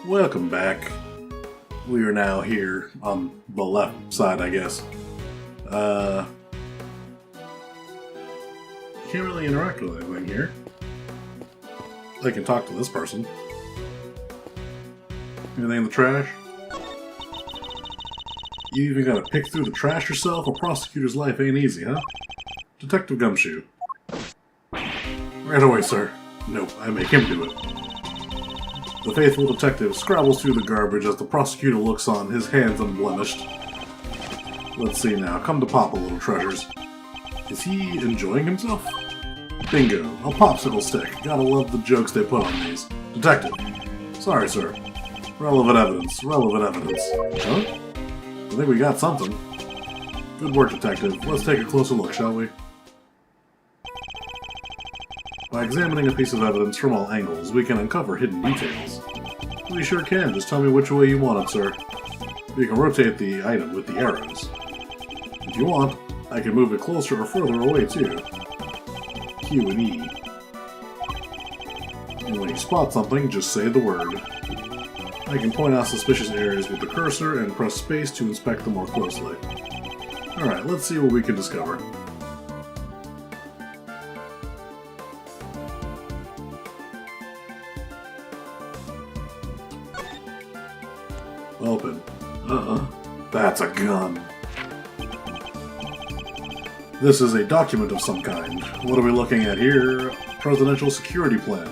Welcome back. We are now here on the left side, I guess. Can't really interact with anything here. I can talk to this person. Anything in the trash? You even gotta pick through the trash yourself? A prosecutor's life ain't easy, huh? Detective Gumshoe. Right away, sir. Nope, I make him do it. The faithful detective scrabbles through the garbage as the prosecutor looks on, his hands unblemished. Let's see now. Come to Papa, little treasures. Is he enjoying himself? Bingo. A popsicle stick. Gotta love the jokes they put on these. Detective. Sorry, sir. Relevant evidence. Relevant evidence. Huh? I think we got something. Good work, detective. Let's take a closer look, shall we? By examining a piece of evidence from all angles, we can uncover hidden details. We sure can. Just tell me which way you want it, sir. You can rotate the item with the arrows. If you want, I can move it closer or further away, too. Q and E. And when you spot something, just say the word. I can point out suspicious areas with the cursor and press space to inspect them more closely. Alright, let's see what we can discover. Open. That's a gun. This is a document of some kind. What are we looking at here? Presidential security plan.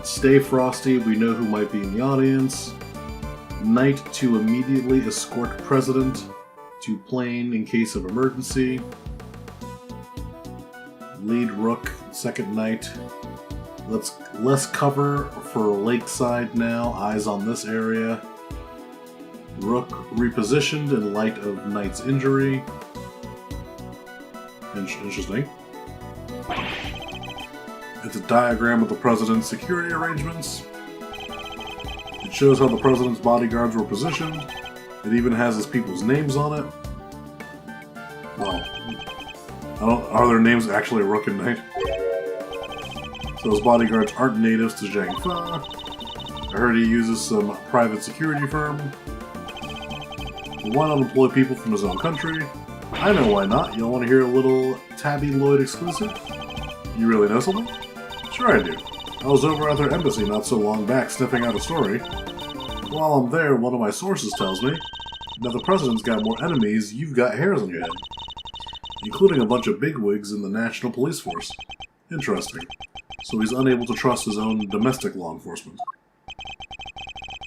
Stay frosty, we know who might be in the audience. Knight to immediately escort president to plane in case of emergency. Lead rook, second knight. Less cover for lakeside now, eyes on this area. Rook repositioned in light of knight's injury. Interesting. It's a diagram of the president's security arrangements. It shows how the president's bodyguards were positioned. It even has his people's names on it. Well, are their names actually Rook and Knight? So his bodyguards aren't natives to Zhang-Fa. I heard he uses some private security firm. Why not employ people from his own country? I know why not. You don't want to hear a little Tabby Lloyd exclusive? You really know something? Sure I do. I was over at their embassy not so long back sniffing out a story. While I'm there, one of my sources tells me that the president's got more enemies, you've got hairs on your head. Including a bunch of bigwigs in the National Police Force. Interesting. So he's unable to trust his own domestic law enforcement.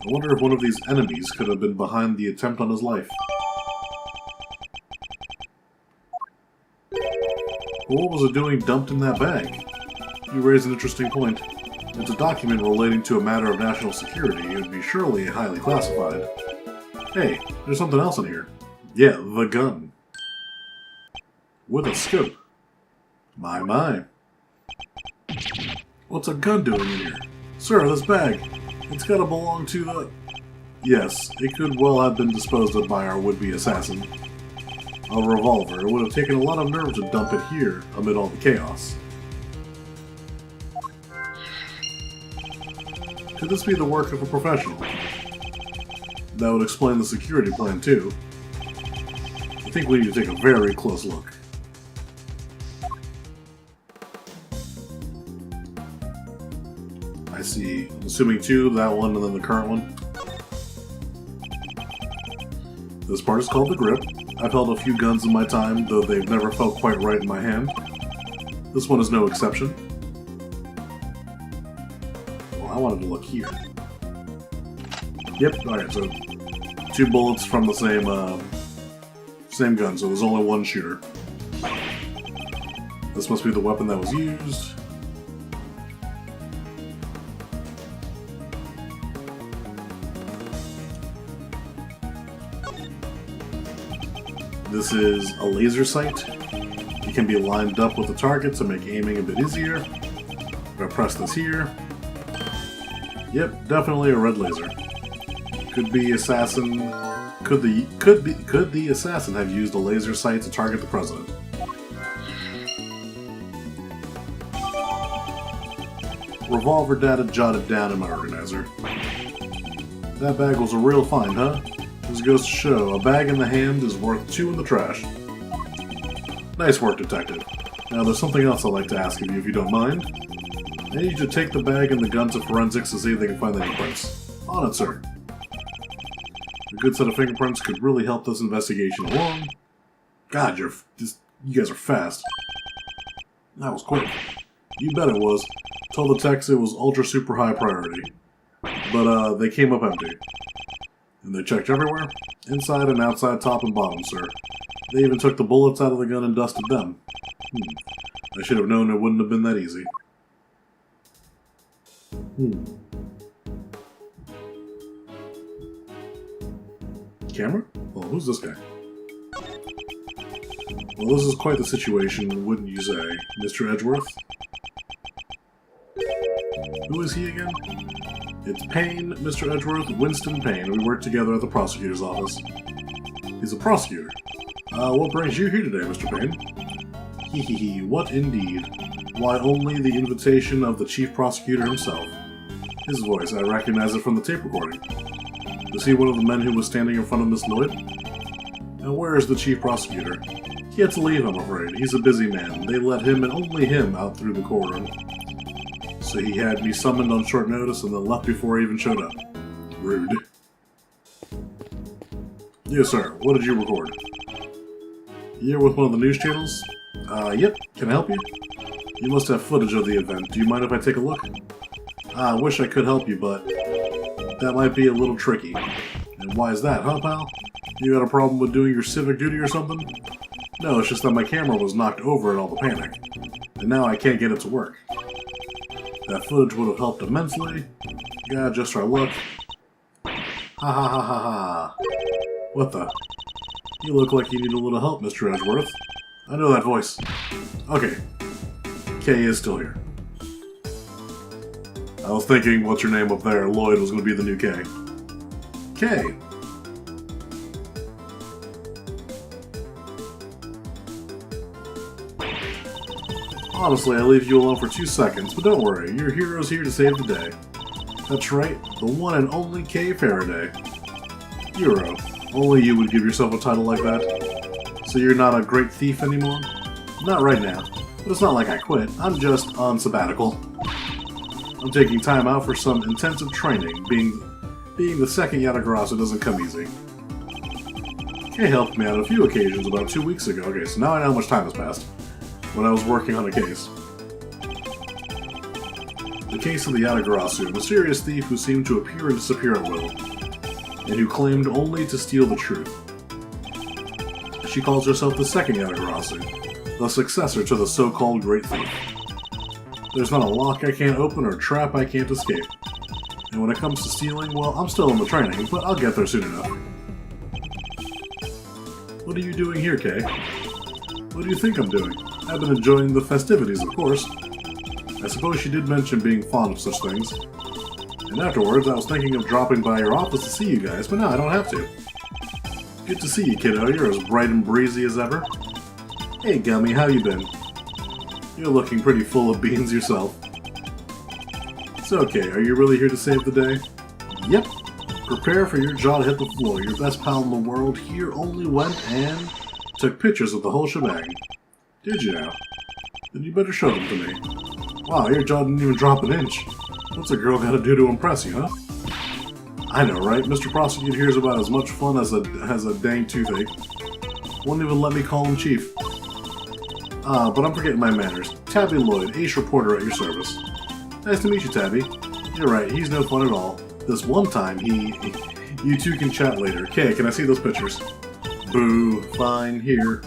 I wonder if one of these enemies could have been behind the attempt on his life. But what was it doing dumped in that bag? You raise an interesting point. It's a document relating to a matter of national security. It would be surely highly classified. Hey, there's something else in here. Yeah, the gun. With a scope. My. What's a gun doing in here? Sir, this bag. It's gotta belong to the... Yes, it could well have been disposed of by our would-be assassin. A revolver. It would have taken a lot of nerve to dump it here, amid all the chaos. Could this be the work of a professional? That would explain the security plan, too. I think we need to take a very close look. I see. I'm assuming two, that one, and then the current one. This part is called the grip. I've held a few guns in my time, though they've never felt quite right in my hand. This one is no exception. Well, I wanted to look here. Yep, alright, so 2 bullets from the same gun, so there's only one shooter. This must be the weapon that was used. This is a laser sight. It can be lined up with the target to make aiming a bit easier. I'm gonna press this here. Yep, definitely a red laser. Could the assassin have used a laser sight to target the president? Revolver data jotted down in my organizer. That bag was a real find, huh? This goes to show, a bag in the hand is worth 2 in the trash. Nice work, Detective. Now there's something else I'd like to ask of you if you don't mind. I need you to take the bag and the gun to forensics to see if they can find the fingerprints. On it, sir. A good set of fingerprints could really help this investigation along. God, you guys are fast. That was quick. You bet it was. Told the techs it was ultra super high priority. But, they came up empty. And they checked everywhere? Inside and outside, top and bottom, sir. They even took the bullets out of the gun and dusted them. I should have known it wouldn't have been that easy. Camera? Well, who's this guy? Well, this is quite the situation, wouldn't you say, Mr. Edgeworth? Who is he again? It's Payne, Mr. Edgeworth, Winston Payne. We work together at the prosecutor's office. He's a prosecutor. What brings you here today, Mr. Payne? Hee, what indeed? Why, only the invitation of the chief prosecutor himself. His voice, I recognize it from the tape recording. Was he one of the men who was standing in front of Miss Lloyd? Now where is the chief prosecutor? He had to leave, I'm afraid. He's a busy man. They let him and only him out through the courtroom. So he had me summoned on short notice and then left before I even showed up. Rude. Yes, sir. What did you record? You're with one of the news channels? Yep. Can I help you? You must have footage of the event. Do you mind if I take a look? I wish I could help you, but that might be a little tricky. And why is that, huh, pal? You got a problem with doing your civic duty or something? No, it's just that my camera was knocked over in all the panic. And now I can't get it to work. That footage would have helped immensely. Yeah, just our luck. Ha ha ha ha ha. What the? You look like you need a little help, Mr. Edgeworth. I know that voice. Okay. Kay is still here. I was thinking, what's your name up there? Lloyd was going to be the new Kay. Kay! Honestly, I leave you alone for 2 seconds, but don't worry, your hero's here to save the day. That's right, the one and only Kay Faraday. Hero. Only you would give yourself a title like that. So you're not a great thief anymore? Not right now, but it's not like I quit. I'm just on sabbatical. I'm taking time out for some intensive training. Being the second Yatagarasu doesn't come easy. Kay helped me on a few occasions about 2 weeks ago. Okay, so now I know how much time has passed. When I was working on a case. The case of the Yatagarasu, a mysterious thief who seemed to appear and disappear at will, and who claimed only to steal the truth. She calls herself the second Yatagarasu, the successor to the so-called Great Thief. There's not a lock I can't open or a trap I can't escape. And when it comes to stealing, well, I'm still in the training, but I'll get there soon enough. What are you doing here, Kay? What do you think I'm doing? I've been enjoying the festivities, of course. I suppose she did mention being fond of such things. And afterwards, I was thinking of dropping by your office to see you guys, but no, I don't have to. Good to see you, kiddo. You're as bright and breezy as ever. Hey, Gummy, how you been? You're looking pretty full of beans yourself. It's okay, are you really here to save the day? Yep. Prepare for your jaw to hit the floor. Your best pal in the world here only went and took pictures of the whole shebang. Did you now? Then you better show them to me. Wow, your jaw didn't even drop an inch. What's a girl gotta do to impress you, huh? I know, right? Mr. Prosecutor here's about as much fun as a dang toothache. Won't even let me call him Chief. But I'm forgetting my manners. Tabby Lloyd, ace reporter at your service. Nice to meet you, Tabby. You're right, he's no fun at all. This one time, you two can chat later. Okay, can I see those pictures? Boo, fine, here.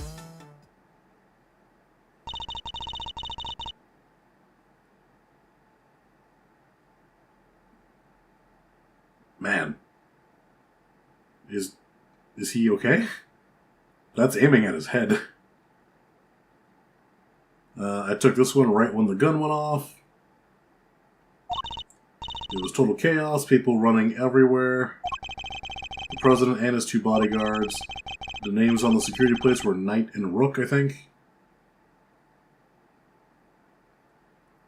Man. Is he okay? That's aiming at his head. I took this one right when the gun went off. It was total chaos, people running everywhere. The president and his 2 bodyguards. The names on the security plates were Knight and Rook, I think.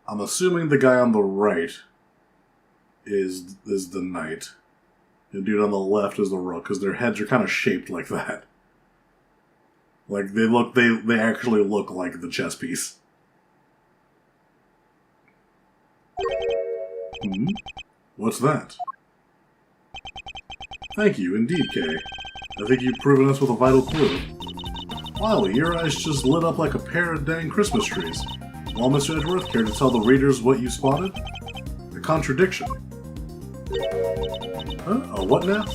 I'm assuming the guy on the right is the Knight. The dude on the left is the Rook, because their heads are kind of shaped like that. Like, they actually look like the chess piece. What's that? Thank you, indeed, Kay. I think you've proven us with a vital clue. Wily, your eyes just lit up like a pair of dang Christmas trees. Well, Mr. Edgeworth, care to tell the readers what you spotted? A contradiction. Huh? A what now?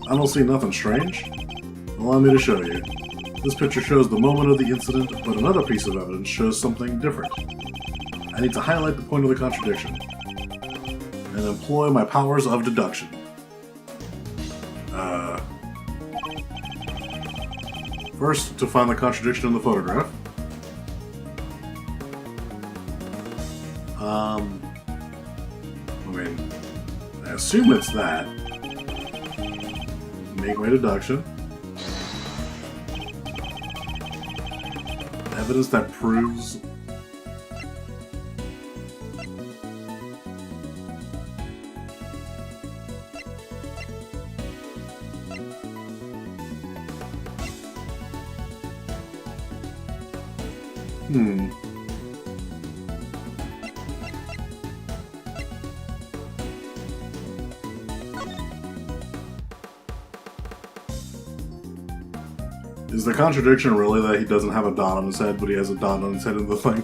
I don't see nothing strange. Allow me to show you. This picture shows the moment of the incident, but another piece of evidence shows something different. I need to highlight the point of the contradiction and employ my powers of deduction. First, to find the contradiction in the photograph. I mean, I assume it's that. Make my deduction. Evidence that proves... Is the contradiction really that he doesn't have a dot on his head, but he has a dot on his head in the thing?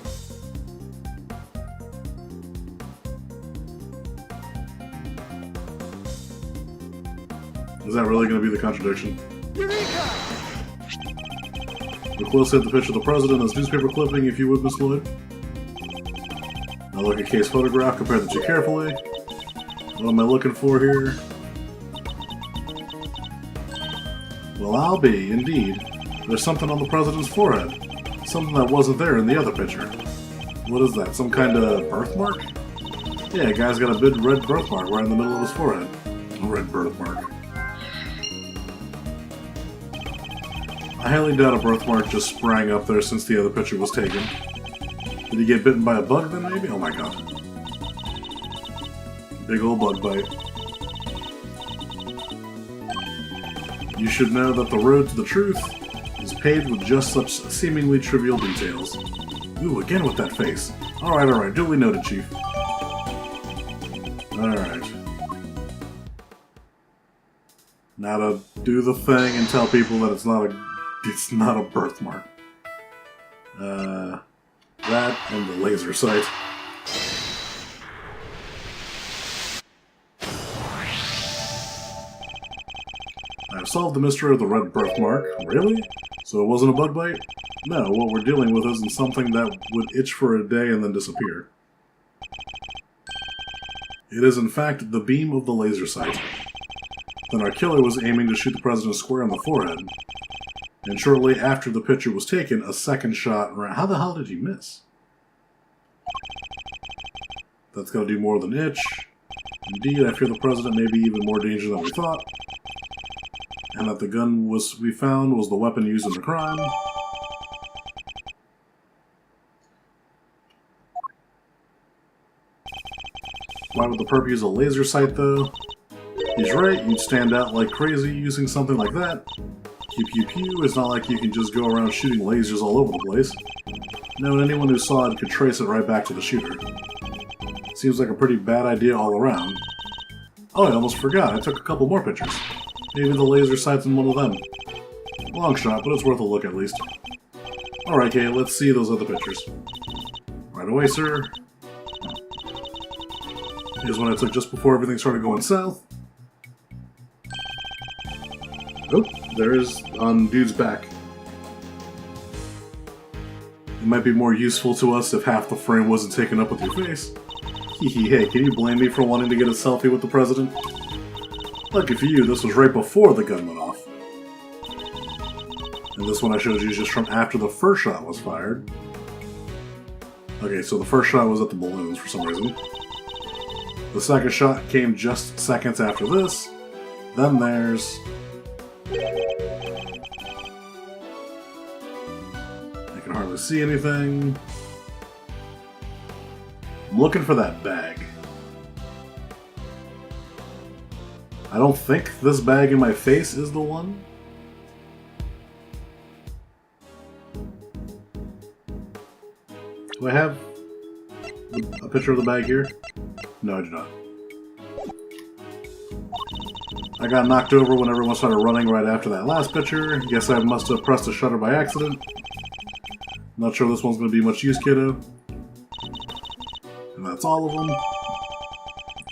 Is that really going to be the contradiction? Eureka! Look closely at the picture of the president as newspaper clipping, if you would, Miss Lloyd. Now look at Kay's photograph, compare the two carefully. What am I looking for here? Well, I'll be, indeed. There's something on the president's forehead. Something that wasn't there in the other picture. What is that, some kind of birthmark? Yeah, guy's got a big red birthmark right in the middle of his forehead. A red birthmark. I highly doubt a birthmark just sprang up there since the other picture was taken. Did he get bitten by a bug then, maybe? Oh my god. Big old bug bite. You should know that the road to the truth is paved with just such seemingly trivial details. Ooh, again with that face. Alright, duly noted, Chief. Alright. Now to do the thing and tell people that it's not a birthmark. That and the laser sight. I've solved the mystery of the red birthmark. Really? So it wasn't a bug bite? No, what we're dealing with isn't something that would itch for a day and then disappear. It is in fact the beam of the laser sight. Then our killer was aiming to shoot the president square on the forehead. And shortly after the picture was taken, a second shot ran. How the hell did he miss? That's gotta do more than itch. Indeed, I fear the president may be even more dangerous than we thought. And that the gun we found was the weapon used in the crime. Why would the perp use a laser sight, though? He's right, you'd stand out like crazy using something like that. Pew pew pew, it's not like you can just go around shooting lasers all over the place. No, anyone who saw it could trace it right back to the shooter. Seems like a pretty bad idea all around. Oh, I almost forgot, I took a couple more pictures. Maybe the laser sight's in one of them. Long shot, but it's worth a look at least. Alright, Kay, let's see those other pictures. Right away, sir. Here's one I took just before everything started going south. Oh, there is on dude's back. It might be more useful to us if half the frame wasn't taken up with your face. Hehe, hey, can you blame me for wanting to get a selfie with the president? Lucky for you, this was right before the gun went off. And this one I showed you is just from after the first shot was fired. Okay, so the first shot was at the balloons for some reason. The second shot came just seconds after this. Then there's... I can hardly see anything. I'm looking for that bag. I don't think this bag in my face is the one. Do I have a picture of the bag here? No, I do not. I got knocked over when everyone started running right after that last picture. Guess I must have pressed the shutter by accident. Not sure this one's going to be much use, kiddo. And that's all of them.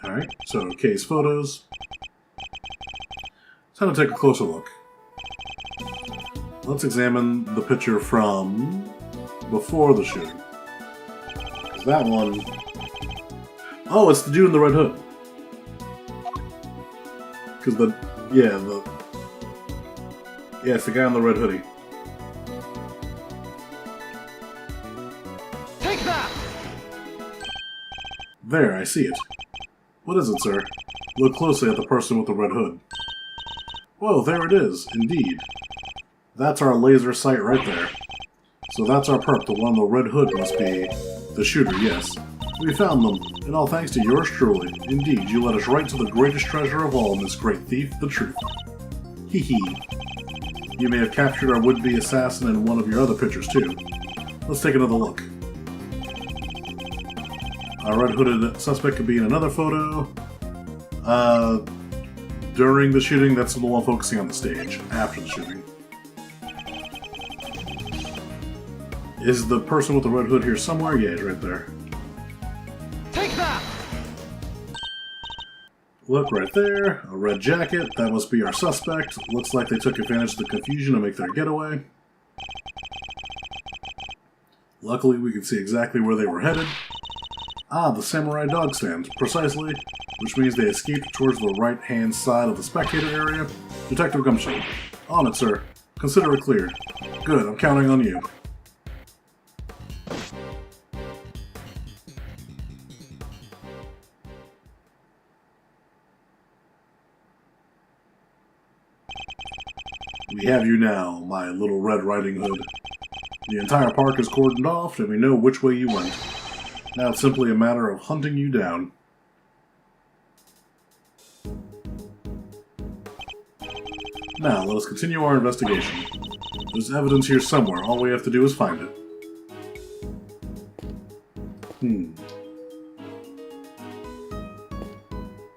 Alright, so case photos. Time to take a closer look. Let's examine the picture from before the shooting. That one... Oh, it's the dude in the red hood. Because the... Yeah, it's the guy in the red hoodie. Take that! There, I see it. What is it, sir? Look closely at the person with the red hood. Whoa, there it is, indeed. That's our laser sight right there. So that's our perp, the one in the red hood must be the shooter, yes. We found them, and all thanks to yours truly. Indeed, you led us right to the greatest treasure of all, Miss Great Thief, the truth. Hee hee. You may have captured our would-be assassin in one of your other pictures, too. Let's take another look. Our red-hooded suspect could be in another photo. During the shooting, that's the one focusing on the stage. After the shooting. Is the person with the red hood here somewhere? Yeah, he's right there. Take that! Look, right there. A red jacket. That must be our suspect. Looks like they took advantage of the confusion to make their getaway. Luckily, we can see exactly where they were headed. Ah, the samurai dog stand. Precisely. Which means they escaped towards the right-hand side of the spectator area. Detective Gumshoe. On it, sir. Consider it cleared. Good, I'm counting on you. We have you now, my little Red Riding Hood. The entire park is cordoned off, and we know which way you went. Now it's simply a matter of hunting you down. Now, let us continue our investigation. There's evidence here somewhere. All we have to do is find it.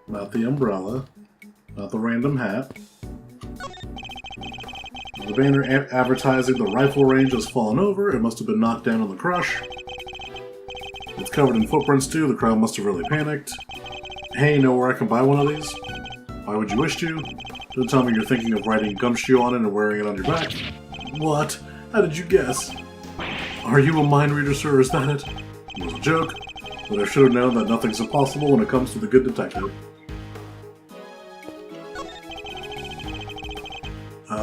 Not the umbrella. Not the random hat. The banner advertising the rifle range has fallen over. It must have been knocked down on the crush. It's covered in footprints too. The crowd must have really panicked. Hey, know where I can buy one of these? Why would you wish to? Don't tell me you're thinking of writing Gumshoe on it and wearing it on your back. What? How did you guess? Are you a mind reader, sir? Is that it? It was a joke, but I should have known that nothing's impossible when it comes to the good detective.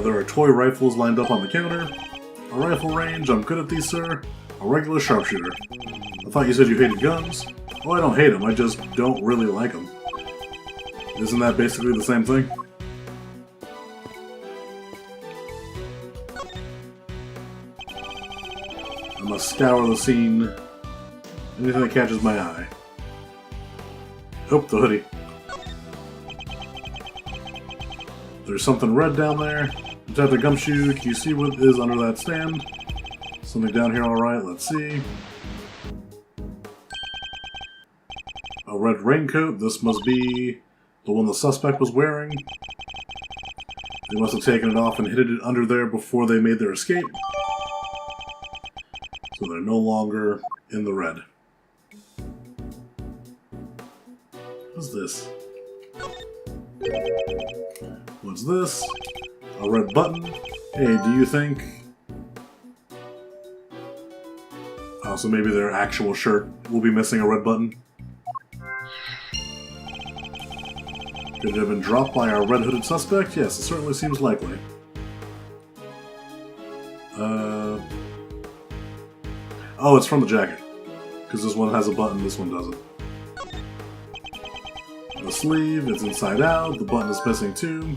There are toy rifles lined up on the counter. A rifle range, I'm good at these, sir. A regular sharpshooter. I thought you said you hated guns. Oh, I don't hate them, I just don't really like them. Isn't that basically the same thing? I must scour the scene. Anything that catches my eye. Oh, the hoodie. There's something red down there. Detective Gumshoe, can you see what is under that stand? Something down here, alright, let's see. A red raincoat, this must be the one the suspect was wearing. They must have taken it off and hidden it under there before they made their escape. So they're no longer in the red. What's this? What's this? A red button. Hey, do you think... Oh, so maybe their actual shirt will be missing a red button? Could it have been dropped by our red-hooded suspect? Yes, it certainly seems likely. Oh, it's from the jacket. Because this one has a button, this one doesn't. The sleeve, it's inside out, the button is missing too.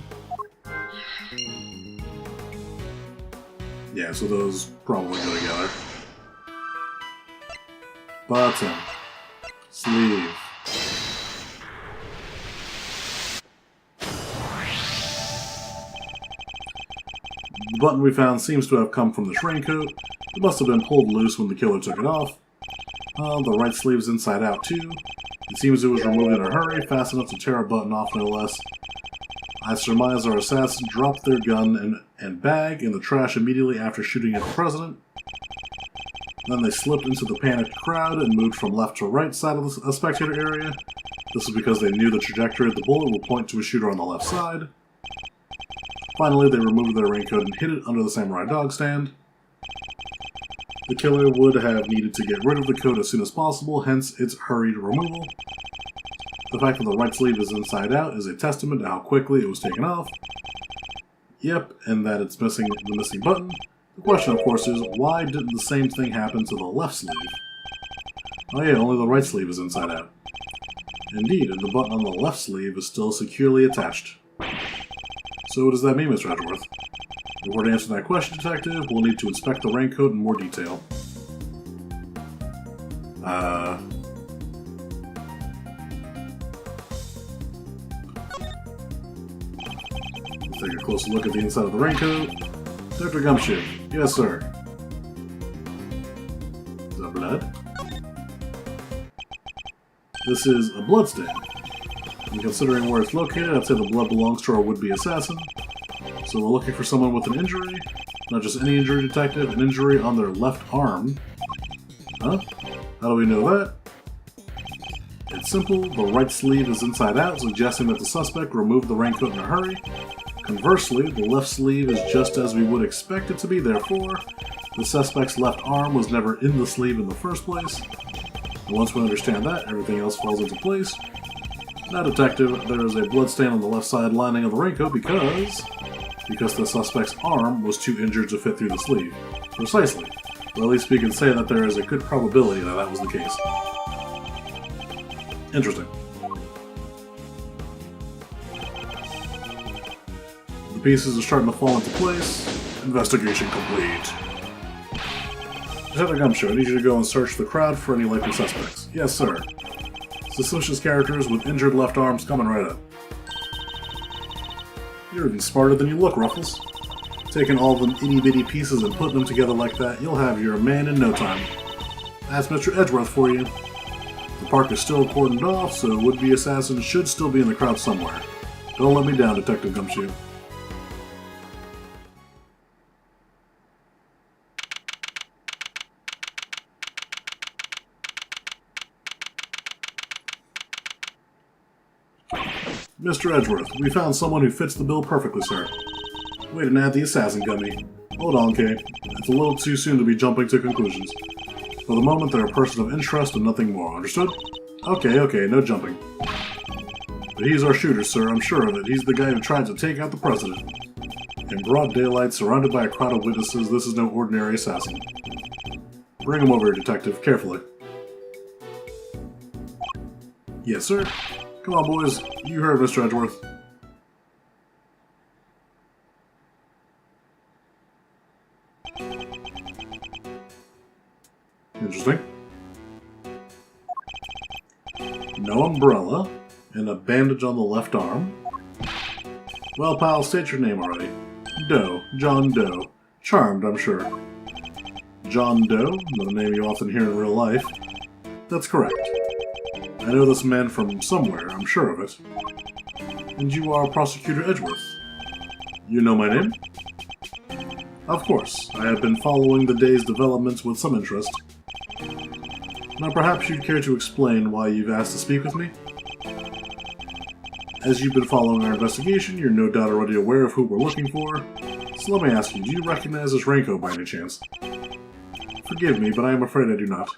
Yeah, so those probably go together. Button. Sleeve. The button we found seems to have come from this raincoat. It must have been pulled loose when the killer took it off. The right sleeve's inside out too. It seems it was removed in a hurry, fast enough to tear a button off no less. I surmise our assassin dropped their gun and bag in the trash immediately after shooting at the president. Then they slipped into the panicked crowd and moved from left to right side of the spectator area. This is because they knew the trajectory of the bullet will point to a shooter on the left side. Finally, they removed their raincoat and hid it under the samurai dog stand. The killer would have needed to get rid of the coat as soon as possible, hence its hurried removal. The fact that the right sleeve is inside out is a testament to how quickly it was taken off. Yep, and that it's missing the missing button. The question, of course, is why didn't the same thing happen to the left sleeve? Oh yeah, only the right sleeve is inside out. Indeed, and the button on the left sleeve is still securely attached. So what does that mean, Mr. Edgeworth? In order to answer that question, Detective, we'll need to inspect the raincoat in more detail. Let's take a closer look at the inside of the raincoat. Dr. Gumshoe. Yes, sir. Is that blood? This is a bloodstain. And considering where it's located, I'd say the blood belongs to our would-be assassin. So we're looking for someone with an injury. Not just any injury, Detective, an injury on their left arm. Huh? How do we know that? It's simple. The right sleeve is inside out, suggesting that the suspect removed the raincoat in a hurry. Conversely, the left sleeve is just as we would expect it to be, therefore, the suspect's left arm was never in the sleeve in the first place. And once we understand that, everything else falls into place. Now, Detective, there is a bloodstain on the left side lining of the raincoat because the suspect's arm was too injured to fit through the sleeve. Precisely. Or at least we can say that there is a good probability that that was the case. Interesting. The pieces are starting to fall into place. Investigation complete. Detective Gumshoe, I need you to go and search the crowd for any likely suspects. Yes, sir. Suspicious characters with injured left arms coming right up. You're even smarter than you look, Ruffles. Taking all them itty-bitty pieces and putting them together like that, you'll have your man in no time. That's Mr. Edgeworth for you. The park is still cordoned off, so would-be assassins should still be in the crowd somewhere. Don't let me down, Detective Gumshoe. Mr. Edgeworth, we found someone who fits the bill perfectly, sir. Wait and add the assassin, Gummy. Hold on, Kay. It's a little too soon to be jumping to conclusions. For the moment, they're a person of interest and nothing more, understood? Okay, no jumping. But he's our shooter, sir, I'm sure of it. He's the guy who tried to take out the president. In broad daylight, surrounded by a crowd of witnesses, this is no ordinary assassin. Bring him over here, Detective, carefully. Yes, sir. Come on, boys. You heard Mr. Edgeworth. Interesting. No umbrella, and a bandage on the left arm. Well, pal, state your name already. Doe. John Doe. Charmed, I'm sure. John Doe, another name you often hear in real life. That's correct. I know this man from somewhere, I'm sure of it. And you are Prosecutor Edgeworth. You know my name? Of course, I have been following the day's developments with some interest. Now perhaps you'd care to explain why you've asked to speak with me? As you've been following our investigation, you're no doubt already aware of who we're looking for. So let me ask you, do you recognize this raincoat by any chance? Forgive me, but I am afraid I do not.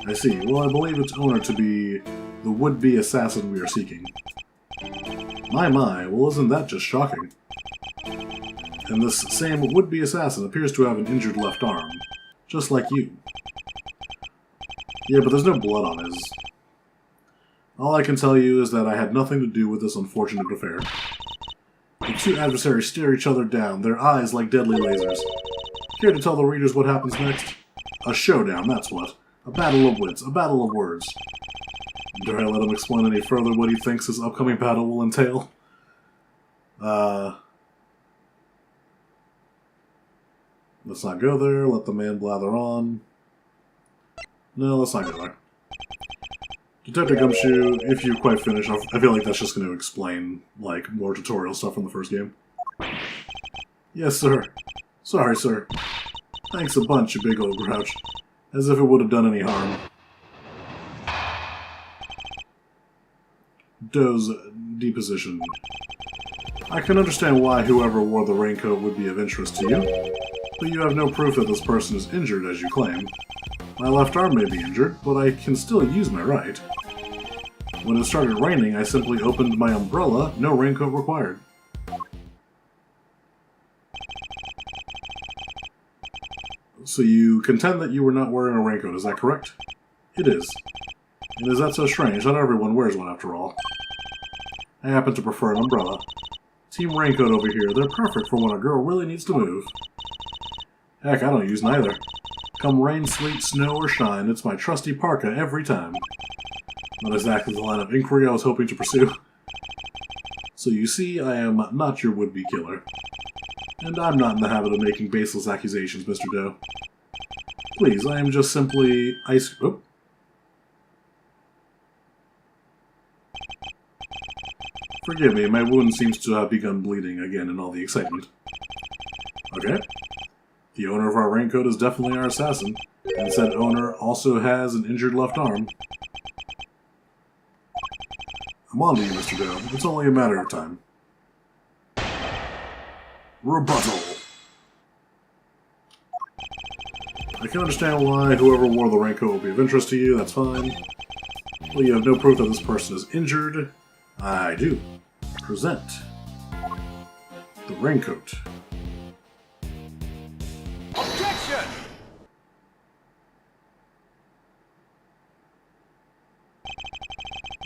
I see. Well, I believe its owner to be the would-be assassin we are seeking. My, well isn't that just shocking? And this same would-be assassin appears to have an injured left arm, just like you. Yeah, but there's no blood on his. All I can tell you is that I had nothing to do with this unfortunate affair. The two adversaries stare each other down, their eyes like deadly lasers. Care to tell the readers what happens next? A showdown, that's what. A battle of wits, a battle of words. Dare I let him explain any further what he thinks his upcoming battle will entail? Let's not go there. Let the man blather on. No, let's not go there. Detective Gumshoe, if you quite finish, I feel like that's just going to explain, like, more tutorial stuff from the first game. Yes, sir. Sorry, sir. Thanks a bunch, you big old grouch. As if it would have done any harm. Doe's deposition. I can understand why whoever wore the raincoat would be of interest to you, but you have no proof that this person is injured, as you claim. My left arm may be injured, but I can still use my right. When it started raining, I simply opened my umbrella, no raincoat required. So you contend that you were not wearing a raincoat, is that correct? It is. And is that so strange? Not everyone wears one, after all. I happen to prefer an umbrella. Team Raincoat over here, they're perfect for when a girl really needs to move. Heck, I don't use neither. Come rain, sleet, snow, or shine, it's my trusty parka every time. Not exactly the line of inquiry I was hoping to pursue. So you see, I am not your would-be killer. And I'm not in the habit of making baseless accusations, Mr. Doe. Please, I am just simply Oh. Forgive me, my wound seems to have begun bleeding again in all the excitement. Okay. The owner of our raincoat is definitely our assassin, and said owner also has an injured left arm. I'm on to you, Mr. Doe. It's only a matter of time. Rebuttal. I can understand why whoever wore the raincoat will be of interest to you, that's fine. Well, you have no proof that this person is injured. I do. Present. The raincoat. Objection!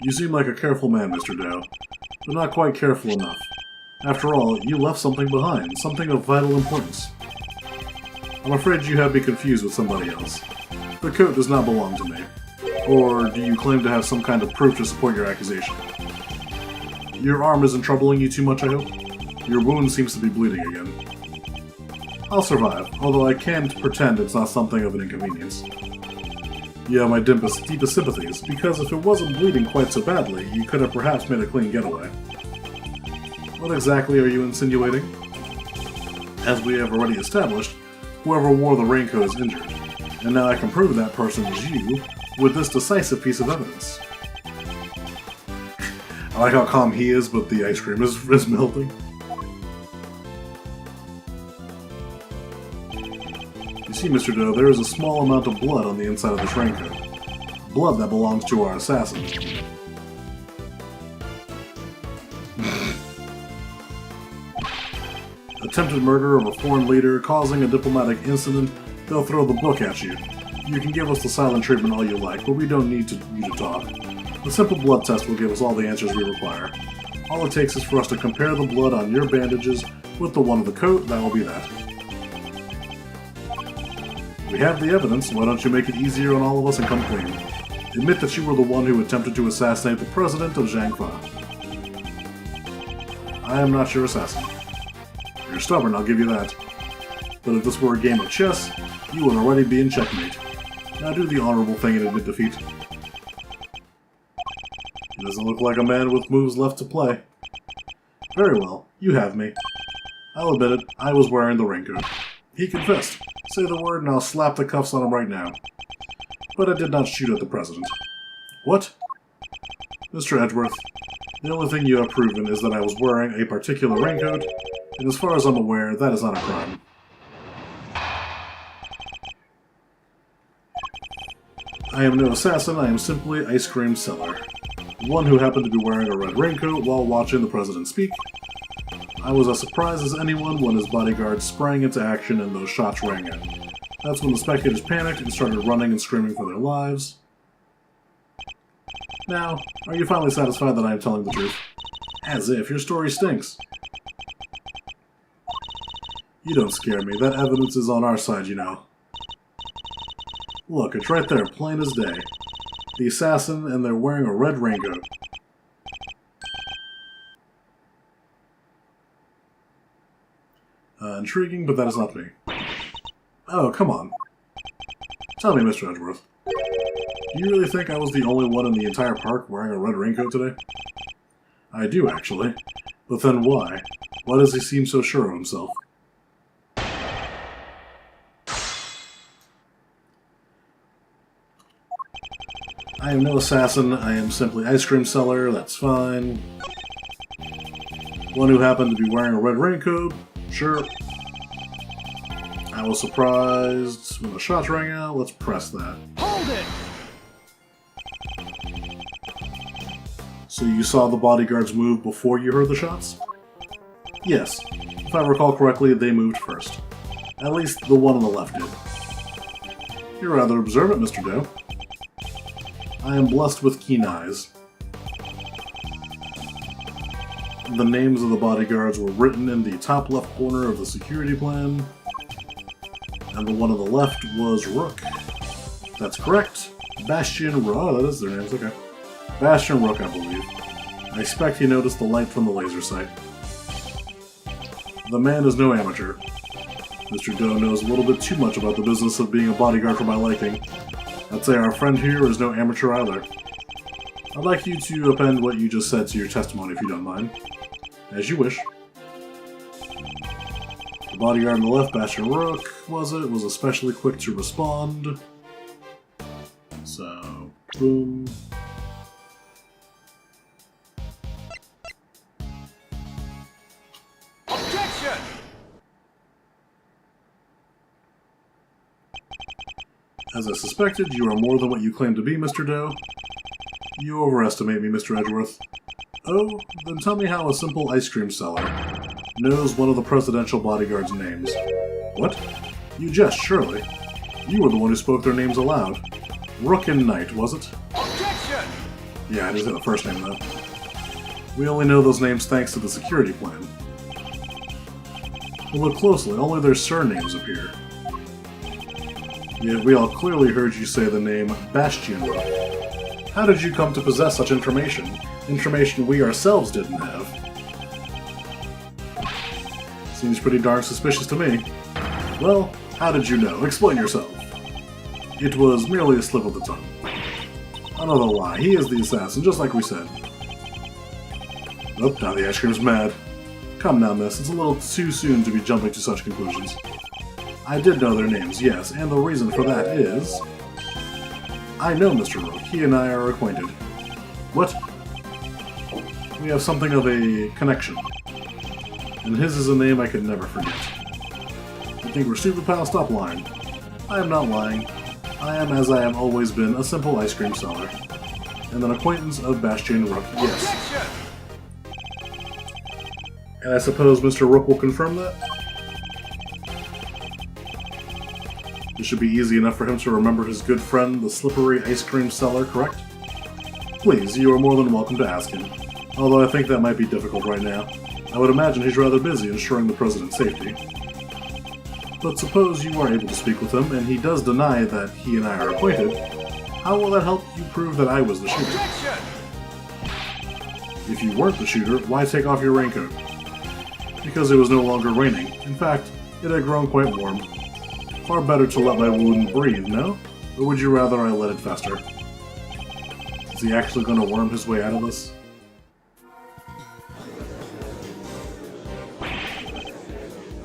You seem like a careful man, Mr. Doe, but not quite careful enough. After all, you left something behind, something of vital importance. I'm afraid you have me confused with somebody else. The coat does not belong to me. Or do you claim to have some kind of proof to support your accusation? Your arm isn't troubling you too much, I hope? Your wound seems to be bleeding again. I'll survive, although I can't pretend it's not something of an inconvenience. You have my deepest sympathies, because if it wasn't bleeding quite so badly, you could have perhaps made a clean getaway. What exactly are you insinuating? As we have already established, whoever wore the raincoat is injured, and now I can prove that person is you with this decisive piece of evidence. I like how calm he is, but the ice cream is melting. You see, Mr. Doe, there is a small amount of blood on the inside of this raincoat. Blood that belongs to our assassin. Attempted murder of a foreign leader, causing a diplomatic incident, they'll throw the book at you. You can give us the silent treatment all you like, but we don't need you to talk. A simple blood test will give us all the answers we require. All it takes is for us to compare the blood on your bandages with the one of the coat, that will be that. We have the evidence, why don't you make it easier on all of us and come clean? Admit that you were the one who attempted to assassinate the president of Zhangfa. I am not your assassin. You're stubborn, I'll give you that. But if this were a game of chess, you would already be in checkmate. Now do the honorable thing and admit defeat. He doesn't look like a man with moves left to play. Very well, you have me. I'll admit it, I was wearing the raincoat. He confessed. Say the word and I'll slap the cuffs on him right now. But I did not shoot at the president. What? Mr. Edgeworth, the only thing you have proven is that I was wearing a particular raincoat, and as far as I'm aware, that is not a crime. I am no assassin, I am simply ice cream seller. One who happened to be wearing a red raincoat while watching the president speak. I was as surprised as anyone when his bodyguards sprang into action and those shots rang out. That's when the spectators panicked and started running and screaming for their lives. Now, are you finally satisfied that I am telling the truth? As if your story stinks. You don't scare me. That evidence is on our side, you know. Look, it's right there, plain as day. The assassin, and they're wearing a red raincoat. Intriguing, but that is not me. Oh, come on. Tell me, Mr. Edgeworth. Do you really think I was the only one in the entire park wearing a red raincoat today? I do, actually. But then why? Why does he seem so sure of himself? I am no assassin, I am simply ice cream seller, that's fine. One who happened to be wearing a red raincoat, sure. I was surprised when the shots rang out, let's press that. Hold it! So you saw the bodyguards move before you heard the shots? Yes. If I recall correctly, they moved first. At least the one on the left did. You're rather observant, Mr. Doe. I am blessed with keen eyes. The names of the bodyguards were written in the top left corner of the security plan, and the one on the left was Rook. That's correct. Bastion Rook. Oh, that is their names, okay. Bastion Rook, I believe. I expect he noticed the light from the laser sight. The man is no amateur. Mr. Doe knows a little bit too much about the business of being a bodyguard for my liking. I'd say our friend here is no amateur either. I'd like you to append what you just said to your testimony if you don't mind. As you wish. The bodyguard on the left, Bastion Rook, was especially quick to respond. So, boom. Objection! As I suspected, you are more than what you claim to be, Mr. Doe. You overestimate me, Mr. Edgeworth. Oh, then tell me how a simple ice cream seller knows one of the presidential bodyguard's names. What? You jest, surely. You were the one who spoke their names aloud. Rook and Knight, was it? Objection! Yeah, I didn't say the first name, though. We only know those names thanks to the security plan. But look closely, only their surnames appear. Yet we all clearly heard you say the name Bastion Rook. How did you come to possess such information? Information we ourselves didn't have. Seems pretty darn suspicious to me. Well, how did you know? Explain yourself. It was merely a slip of the tongue. Another lie. He is the assassin, just like we said. Oh, now the ice cream's mad. Come now, miss. It's a little too soon to be jumping to such conclusions. I did know their names, yes, and the reason for that is... I know Mr. Rook. He and I are acquainted. What? We have something of a connection. And his is a name I could never forget. You think we're stupid, pal? Stop lying. I am not lying. I am, as I have always been, a simple ice cream seller. And an acquaintance of Bastion Rook, yes. And I suppose Mr. Rook will confirm that? It should be easy enough for him to remember his good friend, the slippery ice cream seller, correct? Please, you are more than welcome to ask him. Although I think that might be difficult right now. I would imagine he's rather busy ensuring the President's safety. But suppose you are able to speak with him, and he does deny that he and I are acquainted. How will that help you prove that I was the shooter? If you weren't the shooter, why take off your raincoat? Because it was no longer raining. In fact, it had grown quite warm. Far better to let my wound breathe, no? Or would you rather I let it fester? Is he actually going to worm his way out of this?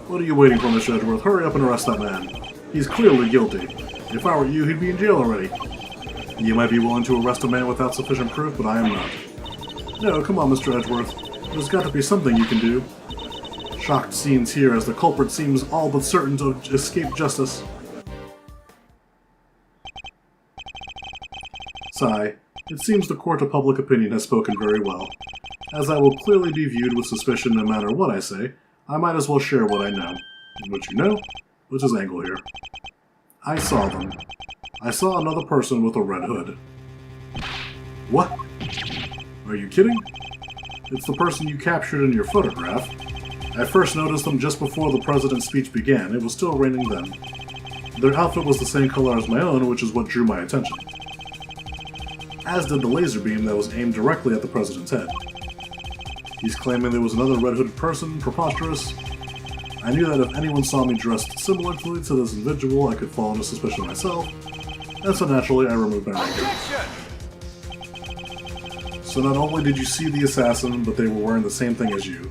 What are you waiting for, Mr. Edgeworth? Hurry up and arrest that man. He's clearly guilty. If I were you, he'd be in jail already. You might be willing to arrest a man without sufficient proof, but I am not. No, come on, Mr. Edgeworth. There's got to be something you can do. Shocked scenes here as the culprit seems all but certain to escape justice. Sigh. It seems the court of public opinion has spoken very well. As I will clearly be viewed with suspicion no matter what I say, I might as well share what I know. What you know? Which is Angle here. I saw them. I saw another person with a red hood. What? Are you kidding? It's the person you captured in your photograph. I first noticed them just before the president's speech began. It was still raining then. Their outfit was the same color as my own, which is what drew my attention. As did the laser beam that was aimed directly at the president's head. He's claiming there was another red-hooded person. Preposterous. I knew that if anyone saw me dressed similarly to this individual, I could fall into suspicion myself, and so naturally I removed my rapier. So not only did you see the assassin, but they were wearing the same thing as you.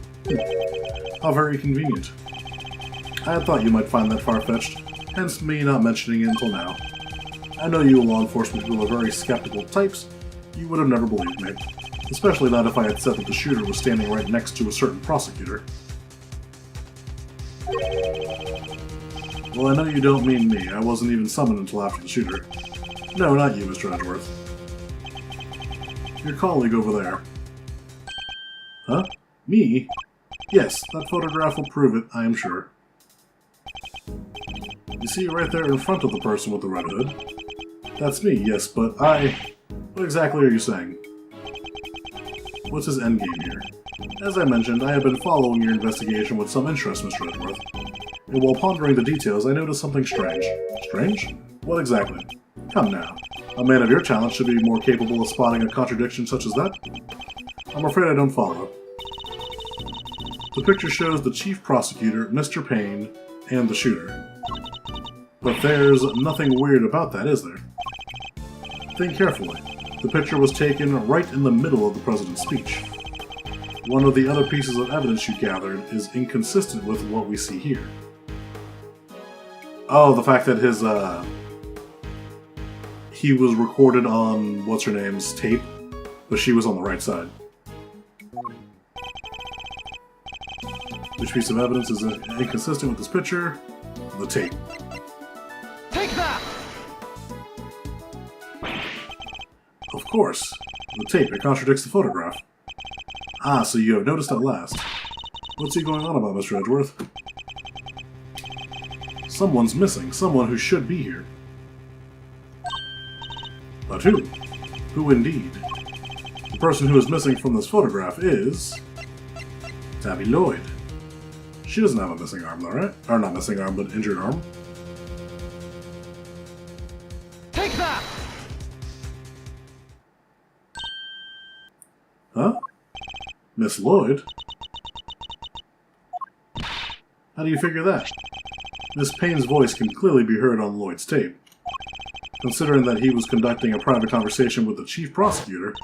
How very convenient. I had thought you might find that far-fetched, hence me not mentioning it until now. I know you law enforcement people are very skeptical types. You would have never believed me. Especially not if I had said that the shooter was standing right next to a certain prosecutor. Well, I know you don't mean me. I wasn't even summoned until after the shooter. No, not you, Mr. Edgeworth. Your colleague over there. Huh? Me? Yes, that photograph will prove it, I am sure. You see right there in front of the person with the red hood? That's me, yes, but What exactly are you saying? What's his endgame here? As I mentioned, I have been following your investigation with some interest, Mr. Edgeworth. And while pondering the details, I noticed something strange. Strange? What exactly? Come now. A man of your talent should be more capable of spotting a contradiction such as that. I'm afraid I don't follow. The picture shows the chief prosecutor, Mr. Payne, and the shooter. But there's nothing weird about that, is there? Think carefully. The picture was taken right in the middle of the president's speech. One of the other pieces of evidence you gathered is inconsistent with what we see here. Oh, the fact that he was recorded on what's-her-name's tape, but she was on the right side. Which piece of evidence is inconsistent with this picture? The tape. Take that! Of course. The tape, it contradicts the photograph. Ah, so you have noticed at last. What's he going on about, Mr. Edgeworth? Someone's missing. Someone who should be here. But who? Who indeed? The person who is missing from this photograph is... Tabby Lloyd. She doesn't have a missing arm though, right? Or not missing arm, but injured arm. Take that! Huh? Miss Lloyd? How do you figure that? Miss Payne's voice can clearly be heard on Lloyd's tape. Considering that he was conducting a private conversation with the chief prosecutor.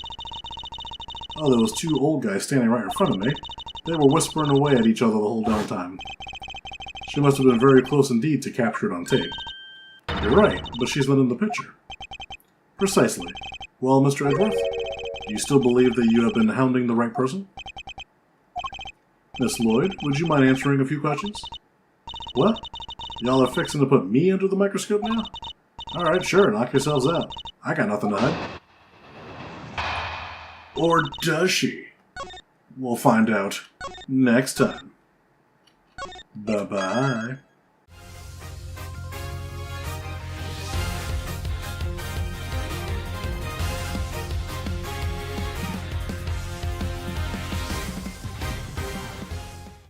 Oh, there was two old guys standing right in front of me. They were whispering away at each other the whole darn time. She must have been very close indeed to capture it on tape. You're right, but she's not in the picture. Precisely. Well, Mr. Edgeworth, do you still believe that you have been hounding the right person? Miss Lloyd, would you mind answering a few questions? What? Y'all are fixing to put me under the microscope now? Alright, sure, knock yourselves out. I got nothing to hide. Or does she? We'll find out next time. Bye-bye.